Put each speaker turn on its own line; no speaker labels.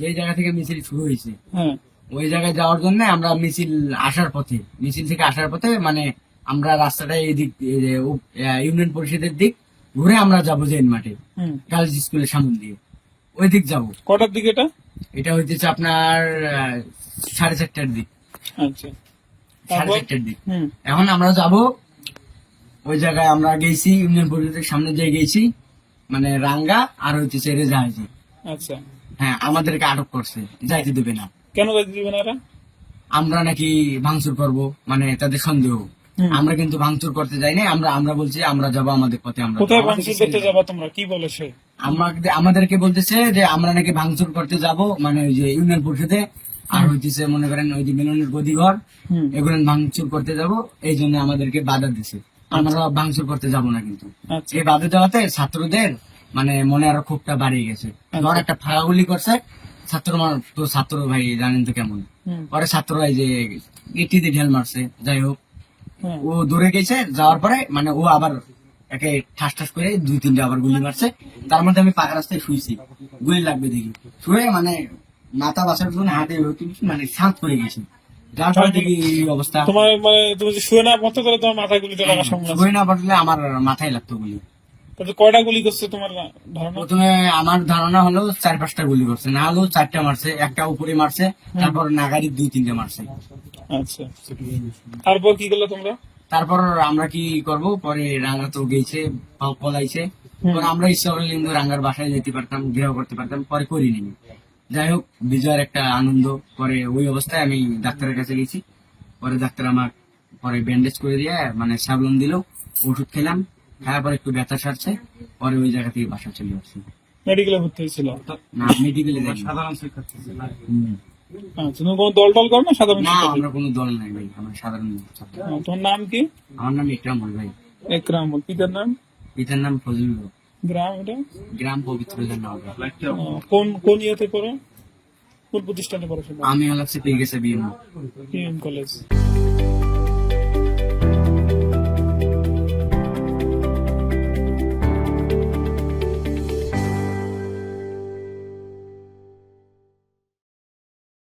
যে জায়গা থেকে মিছিল শুরু হয়েছে
হ্যাঁ
ওই জায়গায় যাওয়ার জন্য আমরা মিছিল থেকে আসার পথে মানে আমরা রাস্তাটা এই দিক ইউনিয়ন পরিষদের দিক ঘুরে আমরা যাবো জেন মাঠে
হুম
গার্লস স্কুলের সামনে দিয়ে ওই দিক যাবো।
কটার দিকে এটা?
এটা হইতেছে আপনার 4:30টার দিক,
আচ্ছা তারপর
4:30টার দিক।
হুম
এখন আমরা যাব ওই জায়গায় আমরা গেছি ইউনিয়ন পরিষদের সামনে দিয়ে গেছি মানে রাঙ্গা আর হইতেছে রেজাহাজি।
আচ্ছা
হ্যাঁ আমাদেরকে আটক করছে, যাইতে দেবে না।
কেন যাইতে দিবে না এরা?
আমরা নাকি ভাঙচুর করব, মানে তাদের সন্দেহ।
হুম।
আমরা কিন্তু ভাঙচুর করতে যাই না, আমরা বলছি আমরা যাব আমাদের পথে। আমরা
কোথায়
আমাদেরকে
ভাঙচুর
ছেড়ে
করতে
দাও।
যাবা তোমরা, কি বলেছে?
আমাদেরকে বলতেছে যে আমরা নাকি ভাঙচুর করতে যাব, মানে ওই যে ইউনিয়ন পরিষদে আর হইতেছে মনে করেন ওই যে মিলনের গদিঘর
হুম
এগুলো ভাঙচুর করতে যাব, এই জন্য আমাদেরকে বাধা দিছে। আমরা ভাঙচুর করতে যাব না কিন্তু।
আচ্ছা
এই বাধা দেওয়াতে ছাত্রদের মানে মনে আরো ক্ষোভটা বাড়িয়ে গেছে। ধর একটা ফাঁকাগুলি করছে ছাত্র ভাই জানেন তো কেমন,
হুম
পরে ছাত্ররা এই যে গেটিতে ঢেল মারছে। যাই হোক
হ্যাঁ
ও দৌড়ে গেছে, যাওয়ার পরে মানে ও আবার একে ঠাস ঠাস করে 2-3টা আবার গুলি মারছে। তার মধ্যে আমি পাকা রাস্তায় শুয়েছি, গুলি লাগবে দেখি শুয়ে মানে মাথা বাঁচার জন্য হাতে মানে শান্ত করে গেছি। যার পরে দেখি এই অবস্থা।
তোমার মানে তুমি যে শুয়ে না মতো করে তোমার মাথায় গুলিটা লাগার সম্ভাবনা আছে।
শুয়ে না পড়লে আমার মাথায় লাগতো গুলি।
তাতে কয়টা গুলি করছে তোমার ধারণা?
প্রথমে আমার ধারণা হলো 4-5টা গুলি করছে, না হলেও 4টা মারছে, একটা উপরে মারছে, তারপর নাগারি 2-3টে মারছে।
আচ্ছা তারপর কি করলে তোমরা?
তারপর আমরা কি করব, পরে রাঙ্গা তো গেছে পলাইছে। পরে আমরা ইচ্ছা করলে কিন্তু রাঙ্গার বাসায় যেতে পারতাম, ঘেরাও করতে পারতাম, পরে করিনি। যাই হোক বিজয়ের একটা আনন্দ। পরে ওই অবস্থায় আমি ডাক্তারের কাছে গেছি, পরে ডাক্তার আমার পরে ব্যান্ডেজ করে দিয়ে মানে সাবলন দিল, ওষুধ খেলাম, খাওয়ার পরে একটু ব্যথা সারছে, পরে ওই জায়গা থেকে বাসা চলে আসছি।
মেডিকেলে ভর্তি হয়েছিল?
না মেডিকেলে
সাধারণ শিক্ষার্থী ছিল।
আচ্ছা তুমি কোনো দল টল করো না সাধারণ
না
শিক্ষার্থী?
আমরা কোনো দল নাই ভাই, আমরা সাধারণ ছাত্র।
তোমার নাম কি?
আমার নাম ইকরামুল ভাই।
একরামুল। পিতার নাম?
পিতার নাম ফজলুল হক।
গ্রাম এটা?
গ্রাম পবিত্র জানাওয়া।
কোন কোন ইয়েতে পড়ো, কোন প্রতিষ্ঠানে পড়াশোনা?
আমি হলাম পেয়ে গেছে বিএম
কলেজ।